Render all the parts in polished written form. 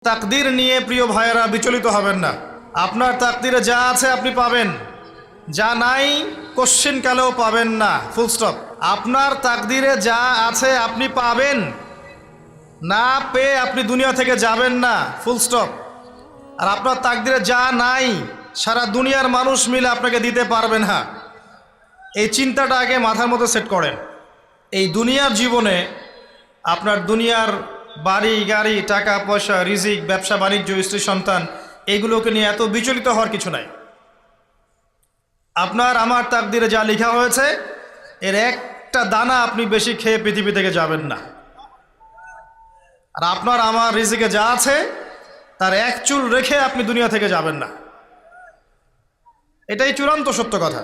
তাকদীর নিয়ে প্রিয় ভাইয়েরা বিচলিত হবেন না। আপনার তাকদীরে যা আছে আপনি পাবেন, যা নাই কোশ্চেন কালেও পাবেন না, ফুল স্টপ। আপনার তাকদীরে যা আছে আপনি পাবেন, না পেয়ে আপনি দুনিয়া থেকে যাবেন না, ফুল স্টপ। আর আপনার তাকদীরে যা নাই সারা দুনিয়ার মানুষ মিলে আপনাকে দিতে পারবে না। এই চিন্তাটা আগে মাথার মধ্যে সেট করেন। এই দুনিয়ার জীবনে আপনার দুনিয়ার বাড়ি গাড়ি, টাকা পয়সা, রিজিক, ব্যবসা বাণিজ্য, স্ত্রী সন্তান, এগুলোকে নিয়ে এত বিচলিত হওয়ার কিছু নাই। আপনার আমার তাকদীরে যা লেখা হয়েছে এর একটা দানা আপনি বেশি খেয়ে পৃথিবী থেকে যাবেন না। আর আপনার আমার রিজিকে যা আছে তার এক চুল রেখে আপনি দুনিয়া থেকে যাবেন না। এটাই চূড়ান্ত সত্য কথা।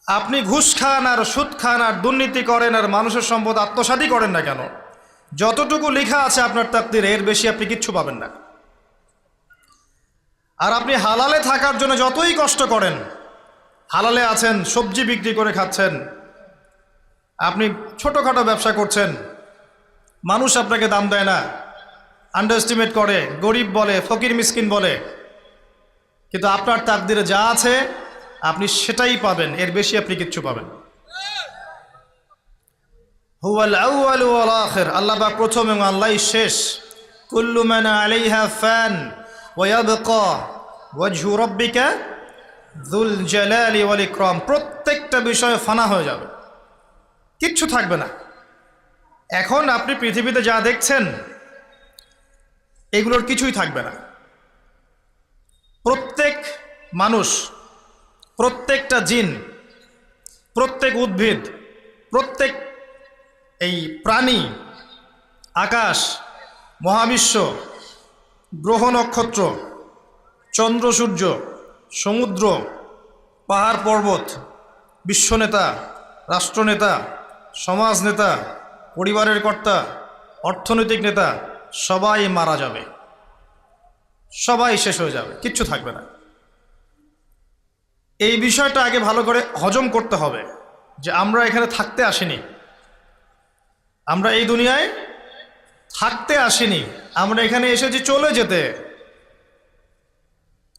আপনি ঘুষ খান আর সুদ খান আর দুর্নীতি করেন আর মানুষের সম্পদ আত্মসাৎই করেন না কেন, যতটুকু লেখা আছে আপনার তাকদীরে এর বেশি আপনি কিচ্ছু পাবেন না। আর আপনি হালালে থাকার জন্য যতই কষ্ট করেন, হালালে আছেন, সবজি বিক্রি করে খাচ্ছেন, আপনি ছোটোখাটো ব্যবসা করছেন, মানুষ আপনাকে দাম দেয় না, আন্ডার এস্টিমেট করে, গরিব বলে, ফকির মিসকিন বলে, কিন্তু আপনার তাকদীরে যা আছে আপনি সেটাই পাবেন, এর বেশি আপনি কিচ্ছু পাবেন। হুয়াল আউয়ালু ওয়াল আখির, আল্লাহ পাক প্রথম এবং আল্লাহই শেষ। কুল্লু মান আলাইহা ফান ওয়া ইয়াবকা ওয়াজহু রাব্বিকা যুল জালালি ওয়াল ইকরাম। প্রত্যেকটা বিষয় ফানা হয়ে যাবে, কিচ্ছু থাকবে না। এখন আপনি পৃথিবীতে যা দেখছেন এগুলোর কিছুই থাকবে না। প্রত্যেক মানুষ, প্রত্যেকটা জিন, প্রত্যেক উদ্ভিদ, প্রত্যেক এই প্রাণী, আকাশ, মহাবিশ্ব, গ্রহ নক্ষত্র, চন্দ্র সূর্য, সমুদ্র, পাহাড় পর্বত, বিশ্বনেতা, রাষ্ট্রনেতা, সমাজ নেতা, পরিবারের কর্তা, অর্থনৈতিক নেতা, সবাই মারা যাবে, সবাই শেষ হয়ে যাবে, কিচ্ছু থাকবে না। এই বিষয়টা আগে ভালো করে হজম করতে হবে যে আমরা এখানে থাকতে আসিনি, আমরা এই দুনিয়ায় থাকতে আসিনি, আমরা এখানে এসেছি চলে যেতে।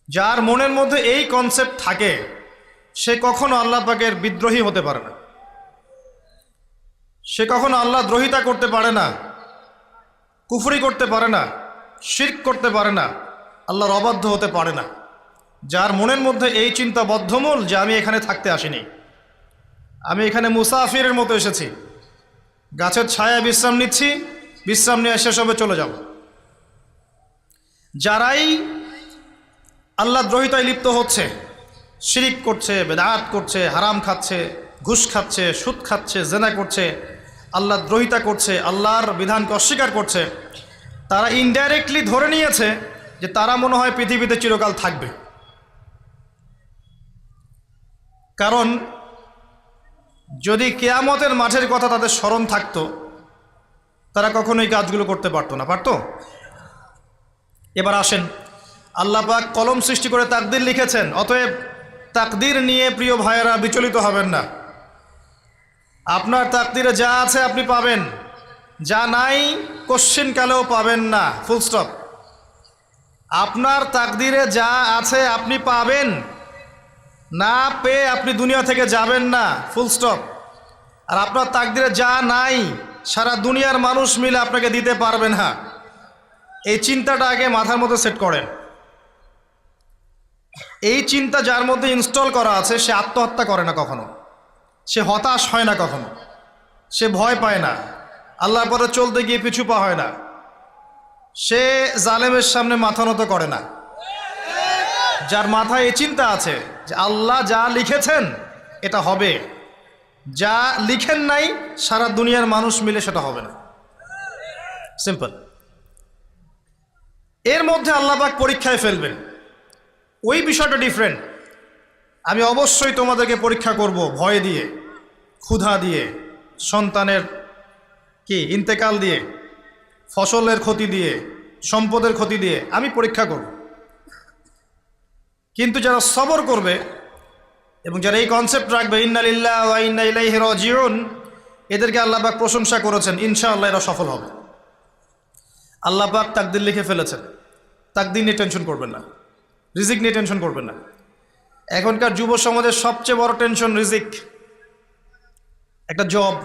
যার মনের মধ্যে এই কনসেপ্ট থাকে সে কখনো আল্লাহ পাকের বিদ্রোহী হতে পারে না, সে কখনো আল্লাহ দ্রোহিতা করতে পারে না, কুফরি করতে পারে না, শিরক করতে পারে না, আল্লাহর অবাধ্য হতে পারে না। যার মনের মধ্যে এই চিন্তা বদ্ধমূল যে আমি এখানে থাকতে আসিনি, আমি এখানে মুসাফিরের মতো এসেছি, গাছের ছায়ায় বিশ্রাম নিচ্ছি, বিশ্রাম নিয়ে শেষ হবে চলে যাব। যারাই আল্লাহ দ্রোহিতায় লিপ্ত হচ্ছে, শিরিক করছে, বেদাত করছে, হারাম খাচ্ছে, ঘুষ খাচ্ছে, সুদ খাচ্ছে, জেনা করছে, আল্লাহ দ্রোহিতা করছে, আল্লাহর বিধানকে অস্বীকার করছে, তারা ইনডাইরেক্টলি ধরে নিয়েছে যে তারা মনে হয় পৃথিবীতে চিরকাল থাকবে। কারণ যদি কিয়ামতের মাঠের কথা তাদের স্মরণ থাকতো তারা কখনোই কাজগুলো করতে পারতো না, পারতো? এবার আসেন, আল্লাহ পাক কলম সৃষ্টি করে তাকদীর লিখেছেন, অতএব তাকদীর নিয়ে প্রিয় ভাইয়েরা বিচলিত হবেন না। আপনার তাকদীরে যা আছে আপনি পাবেন, যা নাই কোশ্চেন কালেও পাবেন না, ফুল স্টপ। আপনার তাকদীরে যা আছে আপনি পাবেন, না পেয়ে আপনি দুনিয়া থেকে যাবেন না, ফুল স্টপ। আর আপনার তাকদীরে যা নাই সারা দুনিয়ার মানুষ মিলে আপনাকে দিতে পারবে না। এই চিন্তাটা আগে মাথার মধ্যে সেট করেন। এই চিন্তা যার মধ্যে ইনস্টল করা আছে সে আত্মহত্যা করে না কখনো, সে হতাশ হয় না কখনো, সে ভয় পায় না, আল্লাহর পরে চলতে গিয়ে পিছু পা হয় না, সে জালেমের সামনে মাথা নত করে না। যার মাথায় এই চিন্তা আছে যে আল্লাহ যা লিখেছেন এটা হবে, যা লিখেন নাই সারা দুনিয়ার মানুষ মিলে সেটা হবে না, সিম্পল। এর মধ্যে আল্লাহ পাক পরীক্ষায় ফেলবেন, ওই বিষয়টা ডিফারেন্ট। আমি অবশ্যই তোমাদেরকে পরীক্ষা করব ভয় দিয়ে, ক্ষুধা দিয়ে, সন্তানের ইন্তেকাল দিয়ে, ফসলের ক্ষতি দিয়ে, সম্পদের ক্ষতি দিয়ে আমি পরীক্ষা করব। কিন্তু যারা সবর করবে এবং যারা এই কনসেপ্ট রাখবে ইন্না লিল্লাহি ওয়া ইন্না ইলাইহি রাজিউন, এদেরকে আল্লাহ পাক প্রশংসা করেছেন, ইনশাআল্লাহ এরা সফল হবে। আল্লাহ পাক তাকদির লিখে ফেলেছেন, তাকদির নিয়ে টেনশন করবেন না, রিজিক নিয়ে টেনশন করবেন না। এখনকার যুব সমাজের সবচেয়ে বড় টেনশন রিজিক। একটা জব,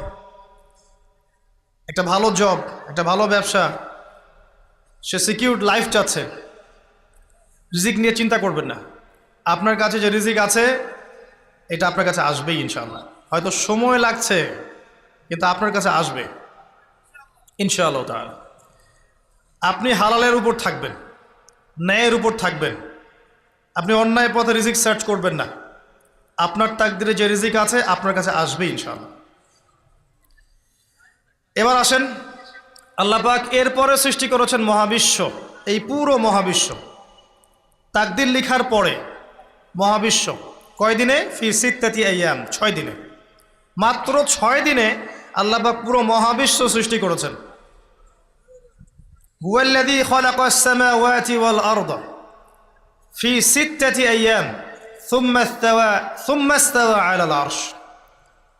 একটা ভালো জব, একটা ভালো ব্যবসা, সে সিকিউরড লাইফ চাচ্ছে। রিজিক নিয়ে চিন্তা করবেন না। আপনার কাছে যে রিজিক আছে এটা আপনার কাছে আসবেই ইনশাআল্লাহ। হয়তো সময় লাগছে কিন্তু আপনার কাছে আসবে ইনশাআল্লাহ তাআলা। আপনি হালালের উপর থাকবেন, ন্যায়ের উপর থাকবেন। আপনি অন্যায় পথে রিজিক সার্চ করবেন না। আপনার তাকদিরে যে রিজিক আছে আপনার কাছে আসবে ইনশাআল্লাহ। এবার আসেন, আল্লাহ পাক এরপরে সৃষ্টি করেছেন মহাবিশ্ব। এই পুরো মহাবিশ্ব তাকদির লিখার পরে মহাবিশ্ব কয়দিনে? ফি সিত্তাতি আইয়াম, 6 দিনে। মাত্র 6 দিনে আল্লাহ পাক পুরো মহাবিশ্ব সৃষ্টি করেছেন। হুয়াল্লাযী খালাকাস সামাওয়াতি ওয়াল আরদা ফি সিত্তাতি আইয়াম সুম্মা ইস্তাওয়া আলাল আরশ।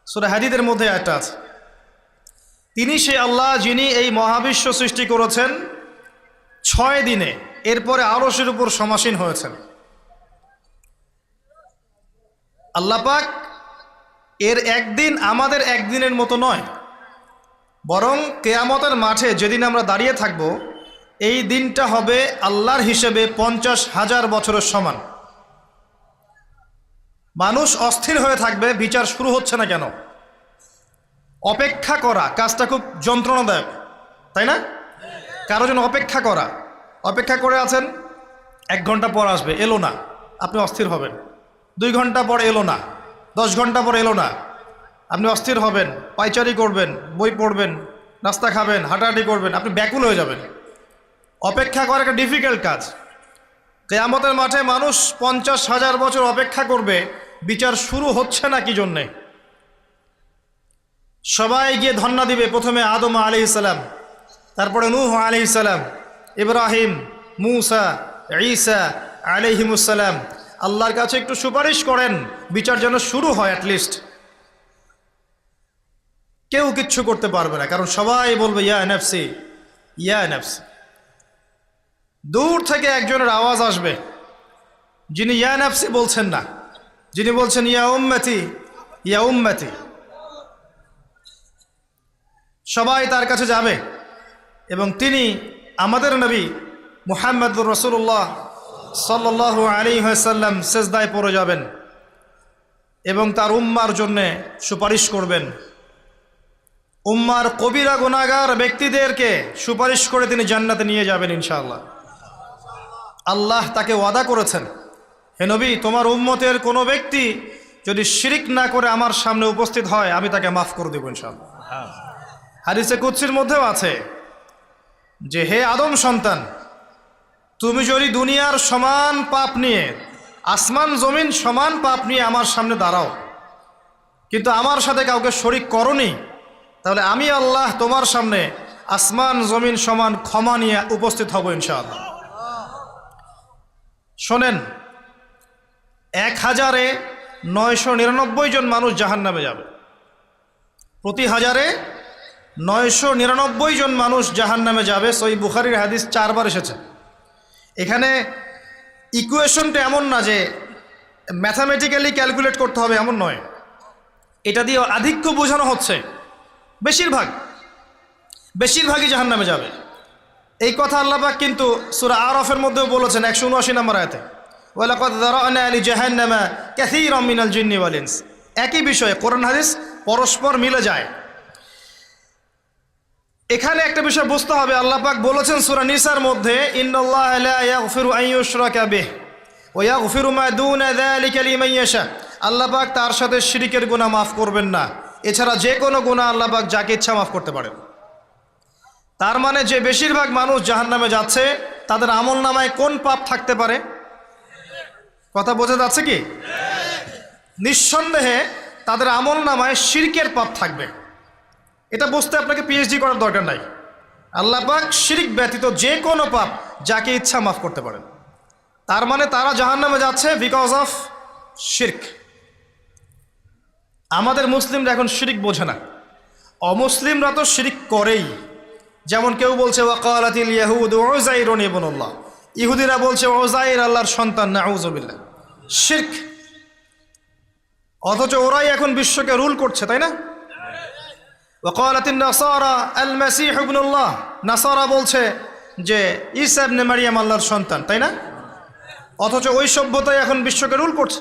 সূরা হাদীদের মধ্যে একটা আছে, তিনি সেই আল্লাহ যিনি এই মহাবিশ্ব সৃষ্টি করেছেন 6 দিনে, এরপরে আরশের উপর সমাসীন হয়েছেন। আল্লাহ পাক এর একদিন আমাদের একদিনের মতো নয়, বরং কিয়ামতের মাঠে যেদিন আমরা দাঁড়িয়ে থাকব এই দিনটা হবে আল্লাহর হিসেবে 50,000 বছরের সমান। মানুষ অস্থির হয়ে থাকবে, বিচার শুরু হচ্ছে না কেন। অপেক্ষা করা কাজটা খুব যন্ত্রণাদায়ক, তাই না? কারো জন্য অপেক্ষা করা, অপেক্ষা করে আছেন, 1 ঘন্টা পর আসবে, এলো না, আপনি অস্থির হবেন। 2 ঘন্টা পর এলো না, 10 ঘন্টা পর এলো না, আপনি অস্থির হবেন, পায়চারি করবেন, বই পড়বেন, নাস্তা খাবেন, হাঁটাহাঁটি করবেন, আপনি ব্যাকুল হয়ে যাবেন। অপেক্ষা করা একটা ডিফিকাল্ট কাজ। কিয়ামতের মাঠে মানুষ 50,000 বছর অপেক্ষা করবে, বিচার শুরু হচ্ছে না কি জন্যে। সবাই গিয়ে ধন্না দিবে, প্রথমে আদম আলাইহিস সালাম, তারপরে নূহ আলাইহিস সালাম, ইব্রাহিম, মূসা, ঈসা আলাইহিমুস সালাম। আল্লাহর কাছে একটু সুপারিশ করেন, বিচার যেন শুরু হয় অ্যাটলিস্ট। কেউ কিচ্ছু করতে পারবে না, কারণ সবাই বলবে ইয়া নাফসি, ইয়া নাফসি। দূর থেকে একজনের আওয়াজ আসবে, যিনি ইয়া নাফসি বলছেন না, যিনি বলছেন ইয়া উম্মতি, ইয়া উম্মতি। সবাই তার কাছে যাবে এবং তিনি আমাদের নবী মুহাম্মদুর রাসূলুল্লাহ সাল্লাল্লাহু আলাইহি ওয়াসাল্লাম সিজদায় পড়ে যাবেন এবং তার উম্মার জন্যে সুপারিশ করবেন। উম্মার কবিরা গুনাহগার ব্যক্তিদেরকে সুপারিশ করে তিনি জান্নাতে নিয়ে যাবেন ইনশাআল্লাহ। আল্লাহ তাকে ওয়াদা করেছেন, হে নবী, তোমার উম্মতের কোনো ব্যক্তি যদি শিরিক না করে আমার সামনে উপস্থিত হয় আমি তাকে মাফ করে দেব ইনশাআল্লাহ। হাদিসে কুদসির মধ্যেও আছে যে হে আদম সন্তান, তুমি যদি দুনিয়ার সমান পাপ নিয়ে, আসমান জমিন সমান পাপ নিয়ে আমার সামনে দাঁড়াও, কিন্তু আমার সাথে কাউকে শরিক করনি, তাহলে আমি আল্লাহ তোমার সামনে আসমান জমিন সমান ক্ষমা নিয়ে উপস্থিত হব ইনশাআল্লাহ। শোনেন, 1,999 জন মানুষ জাহান্নামে যাবে, প্রতি 1,999 জন মানুষ জাহান্নামে যাবে। সহিহ বুখারীর হাদিস 4 বার এসেছে। এখানে ইকুয়েশনটা এমন না যে ম্যাথামেটিক্যালি ক্যালকুলেট করতে হবে, এমন নয়। এটা দিয়ে আধিক্য বোঝানো হচ্ছে, বেশিরভাগই জাহান্নামে যাবে। এই কথা আল্লাহ পাক কিন্তু সূরা আরাফের মধ্যেও বলেছেন 179 নম্বর আয়াতে, ওয়ালাকাদ যারানা লিজাহান্নামা কাসীরাম মিনাল জিন্নি ওয়াল ইনস। একই বিষয়ে কোরআন হাদিস পরস্পর মিলে যায়। এখানে একটা বিষয় বুঝতে হবে, আল্লাহ পাক বলেছেন সূরা নিসার মধ্যে, ইন্নাল্লাহা লা ইয়াগফিরু আন ইউশরাকা বিহি ওয়া ইয়াগফিরু মা দুনা যালিকা লিমান ইয়াশা। আল্লাহ পাক তার সাথে শিরকের গুনাহ মাফ করবেন না, এছাড়া যে কোনো গুনাহ আল্লাহ পাক যাকে ইচ্ছা মাফ করতে পারেন। তার মানে যে বেশিরভাগ মানুষ জাহান্নামে যাচ্ছে তাদের আমল নামায় কোন পাপ থাকতে পারে? কথা বোঝা যাচ্ছে কি? নিঃসন্দেহে তাদের আমল নামায় শিরকের পাপ থাকবে। এটা বুঝতে আপনাকে পিএইচডি করার দরকার নাই। আল্লাহ পাক শিরক ব্যতীত যে কোনো পাপ যাকে ইচ্ছা মাফ করতে পারেন। তার মানে তারা জাহান্নামে যাচ্ছে বিকজ অফ শিরক। আমাদের মুসলিমরা এখন শিরক বোঝে না, অমুসলিমরা তো শিরক করেই। যেমন কেউ বলছে ওয়াকালাতিল ইয়াহুদু উযাইরুন ইবনুল্লাহ, ইহুদিরা বলছে উযাইর আল্লাহর সন্তান, নাউযুবিল্লাহ, শিরক। অথচ ওরাই এখন বিশ্বকে রুল করছে, তাই না? ওয়াকালাতিন নাসারা আল মাসীহ ইবনুল্লাহ, নাসারা বলছে যে ঈসা ইবনে মারইয়াম আল্লাহর সন্তান, তাই না? অথচ ওই সভ্যতাই এখন বিশ্বকে রুল করছে।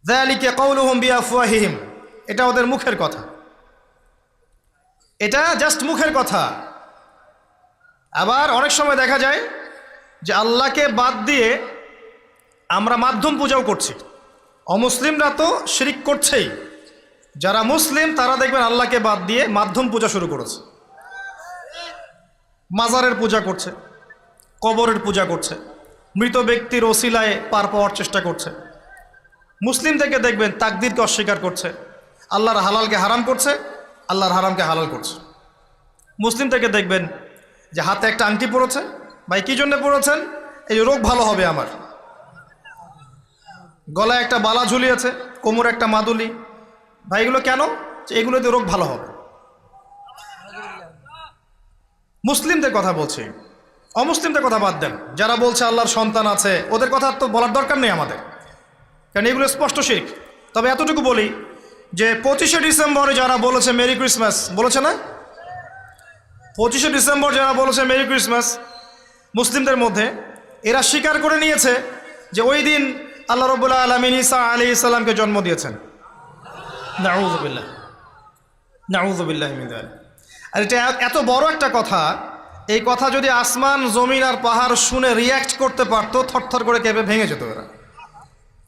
যালিকা কাউলুহুম বিআফওয়াহিহিম, এটা ওদের মুখের কথা, এটা জাস্ট মুখের কথা। আবার অনেক সময় দেখা যায় যে আল্লাহকে বাদ দিয়ে আমরা মাধ্যম পূজাও করছি। অমুসলিমরা তো শিরক করছেই, যারা মুসলিম তারা দেখবেন আল্লাহকে বাদ দিয়ে মাধ্যম পূজা শুরু করেছে। মাজারের পূজা করছে, কবরের পূজা করছে, মৃত ব্যক্তির ওসিলায় পার পাওয়ার চেষ্টা করছে। মুসলিম থেকে দেখবেন তাকদীরকে অস্বীকার করছে, আল্লাহর হালালকে হারাম করছে, আল্লাহর হারামকে হালাল করছে। মুসলিম থেকে দেখবেন যে হাতে একটা আংটি পড়েছে, ভাই কী জন্য পড়েছেন? এই যে রোগ ভালো হবে আমার। গলায় একটা বালা ঝুলিয়েছে, কোমরে একটা মাদুলি, ভাই এগুলো কেন? এগুলোতে রোগ ভালো হবে। মুসলিমদের কথা বলছি, অমুসলিমদের কথা বাদ দেন। যারা বলছে আল্লাহর সন্তান আছে ওদের কথা তো বলার দরকার নেই আমাদের, কারণ এগুলো স্পষ্ট শিরক। তবে এতটুকু বলি যে 25শে ডিসেম্বরে যারা বলেছে মেরি ক্রিসমাস, বলেছে না? 25শে ডিসেম্বর যারা বলেছে মেরি ক্রিসমাস, মুসলিমদের মধ্যে এরা স্বীকার করে নিয়েছে যে ওই দিন আল্লাহ রাব্বুল আলামিন ঈসা আলাইহিস সালামকে জন্ম দিয়েছেন। নাউযুবিল্লাহ, নাউযুবিল্লাহি মিন যালিক। আর এটা এত বড় একটা কথা, এই কথা যদি আসমান জমিন আর পাহাড় শুনে রিয়্যাক্ট করতে পারতো, থরথর করে কেঁপে ভেঙে যেত এরা।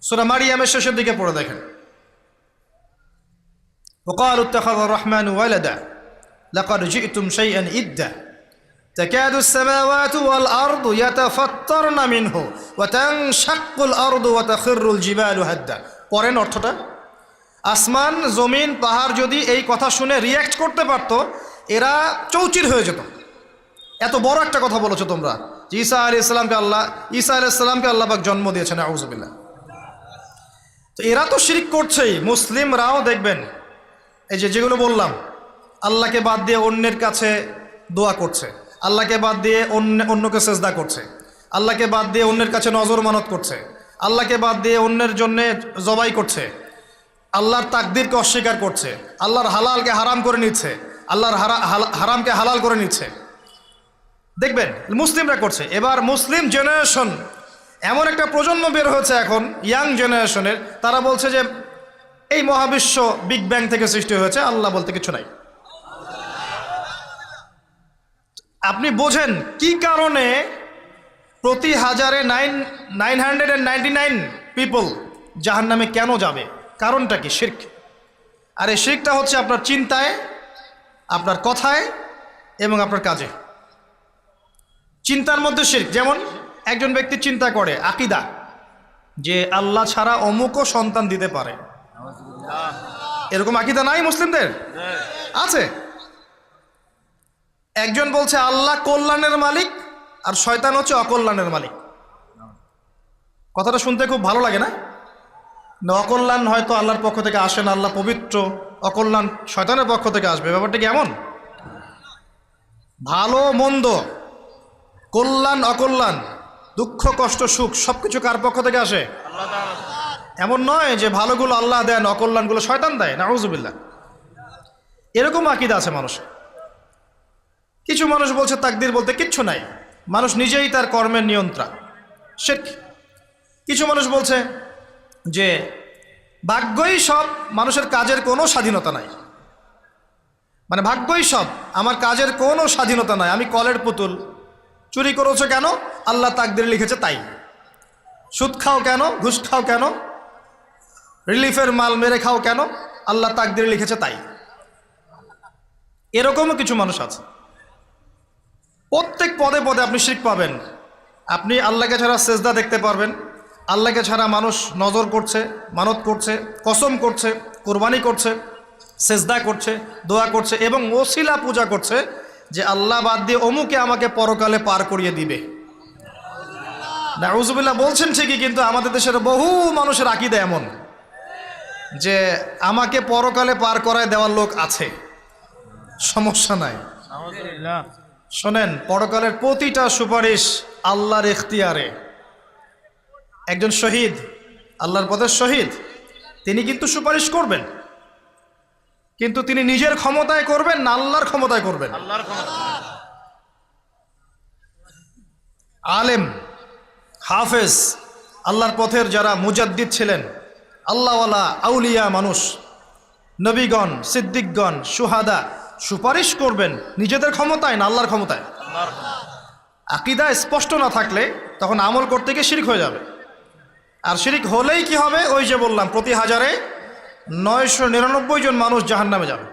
সূরা মারিয়ামের শেষের দিকে পড়ে দেখেন, ওয়াকালু ইত্তাখাযা আর-রাহমানু ওয়ালাদা লাকাদ জি'তুম শাইআন ইদ্দা তাকাদু আস-সামাওয়াতু ওয়াল আরদু ইয়াতাফাত্তারনা মিনহু ওয়া তানশাক্কুল আরদু ওয়া তাখিররুল জিবালু হাদ্দা। পড়েন অর্থটা। আসমান জমিন পাহাড় যদি এই কথা শুনে রিয়্যাক্ট করতে পারতো, এরা চৌচির হয়ে যেত। এত বড় একটা কথা বলেছো তোমরা যে ঈসা আলাইহিস সালামকে আল্লাহ পাক জন্ম দিয়েছেন, নাউযুবিল্লাহ। তো এরা তো শিরক করছেই। মুসলিমরাও দেখবেন এই যেগুলো বললাম, আল্লাহকে বাদ দিয়ে অন্যের কাছে দোয়া করছে, আল্লাহকে বাদ দিয়ে অন্যকে সেজদা করছে, আল্লাহকে বাদ দিয়ে অন্যের কাছে নজর মানত করছে, আল্লাহকে বাদ দিয়ে অন্যের জন্যে জবাই করছে, আল্লাহর তাকদীরকে অস্বীকার করছে, আল্লাহর হালালকে হারাম করে নিচ্ছে, আল্লাহর হারামকে হালাল করে নিচ্ছে। দেখবেন মুসলিমরা করছে। এবার মুসলিম জেনারেশন, এমন একটা প্রজন্ম বের হয়েছে এখন ইয়াং জেনারেশনের, তারা বলছে যে এই মহাবিশ্ব বিগ ব্যাং থেকে সৃষ্টি হয়েছে, আল্লাহ বলতে কিছু নাই। আপনি বোঝেন কি কারণে প্রতি হাজারে 999 পিপল জাহান্নামে কেন যাবে? কারণটা কি? শিরক। আর এই শিরকটা হচ্ছে আপনার চিন্তায়, আপনার কথায় এবং আপনার কাজে। চিন্তার মধ্যে শিরক। যেমন একজন ব্যক্তি চিন্তা করে আকীদা যে আল্লাহ ছাড়া অমুকও সন্তান দিতে পারে, এরকম আকীদা নাই মুসলিমদের? আছে। একজন বলছে আল্লাহ কল্যাণের মালিক আর শয়তান হচ্ছে অকল্যাণের মালিক। কথাটা শুনতে খুব ভালো লাগে না? অকল্যাণ হয়তো আল্লাহর পক্ষ থেকে আসে না, আল্লাহ পবিত্র, অকল্যাণ শয়তানের পক্ষ থেকে আসবে। ব্যাপারটা কি এমন? ভালো মন্দ, কল্যাণ অকল্যাণ, দুঃখ কষ্ট সুখ সবকিছু কার পক্ষ থেকে আসে? এমন নয় যে ভালোগুলো আল্লাহ দেন, অকল্যাণগুলো শয়তান দেয়, নাউযুবিল্লাহ। এরকম আকীদা আছে মানুষ। কিছু মানুষ বলছে তাকদীর বলতে কিচ্ছু নাই, মানুষ নিজেই তার কর্মের নিয়ন্ত্রণ, শিরক। কিছু মানুষ বলছে যে ভাগ্যই সব, মানুষের কাজের কোনো স্বাধীনতা নাই। মানে ভাগ্যই সব, আমার কাজের কোনো স্বাধীনতা নাই, আমি কলের পুতুল। চুরি করেছো কেন? আল্লাহ তাকদীরে লিখেছে তাই। সুদ খাও কেন? ঘুষ খাও কেন? রিলিফের মাল মেরে খাও কেন? আল্লাহ তাকদীরে লিখেছে তাই। এরকমও কিছু মানুষ আছে। প্রত্যেক পদে পদে আপনি শিরক পাবেন। আপনি আল্লাহকে ছাড়া সেজদা দেখতে পারবেন, আল্লাহকে ছাড়া মানুষ নজর করছে, মানত করছে, কসম করছে, কোরবানি করছে, সেজদা করছে, দোয়া করছে এবং ওসিলা পূজা করছে যে আল্লাহ বাদ দিয়ে অমুকে আমাকে পরকালে পার করিয়ে দিবে। নাউযুবিল্লাহ বলছেন ঠিকই, কিন্তু আমাদের দেশের বহু মানুষের আকীদা এমন যে আমাকে পরকালে পার করায় দেওয়ার লোক আছে, সমস্যা নাই। শোনেন, পরকালের প্রতিটা সুপারিশ আল্লাহর ইখতিয়ারে। একজন শহীদ, আল্লাহর পথের শহীদ, তিনি কিন্তু সুপারিশ করবেন, কিন্তু তিনি নিজের ক্ষমতায় করবেন না আল্লাহর ক্ষমতায় করবেন? আলেম, হাফেজ, আল্লাহর পথের যারা মুজাদ্দিদ ছিলেন, আল্লাহওয়ালা আউলিয়া মানুষ, নবীগণ, সিদ্দিকগণ, সুহাদা, সুপারিশ করবেন নিজেদের ক্ষমতায় না আল্লাহর ক্ষমতায়? আকীদা স্পষ্ট না থাকলে তখন আমল করতে গিয়ে শিরক হয়ে যাবে। আর শিরক হলেই কি হবে? ওই যে বললাম, প্রতি হাজারে 999 জন মানুষ জাহান্নামে যাবে।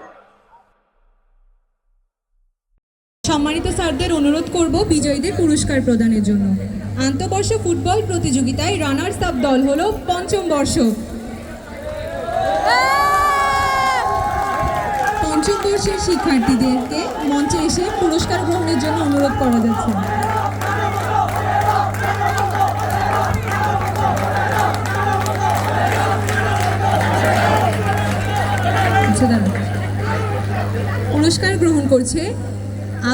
সম্মানিত স্যারদের অনুরোধ করব বিজয়ীদের পুরস্কার প্রদানের জন্য। আন্তঃবর্ষ ফুটবল প্রতিযোগিতায় রানার্স আপ দল হলো পঞ্চম বর্ষ বর্ষের শিক্ষার্থীদেরকে মঞ্চে এসে পুরস্কার গ্রহণের জন্য অনুরোধ করা যাচ্ছে। পুরস্কার গ্রহণ করছে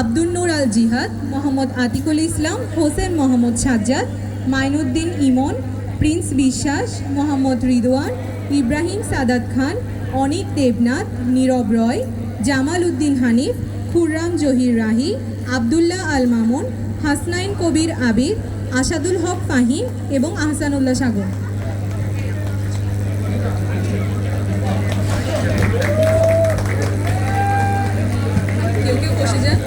আব্দুল নূর আল জিহাদ, মোহাম্মদ আতিকুল ইসলাম, হোসেন মোহাম্মদ সাজ্জাদ, মাইনুদ্দিন ইমন, প্রিন্স বিশ্বাস, মোহাম্মদ রিদওয়ান, ইব্রাহিম সাদাত খান, অনিক দেবনাথ, নীরব রয়, জামাল উদ্দিন হানিফ, খুররাম জহির রাহি, আবদুল্লাহ আল মামুন, হাসনাইন কবির আবিদ, আসাদুল হক ফাহিম এবং আহসানুল্লাহ সাগর। কেউ কেউ বসে যান।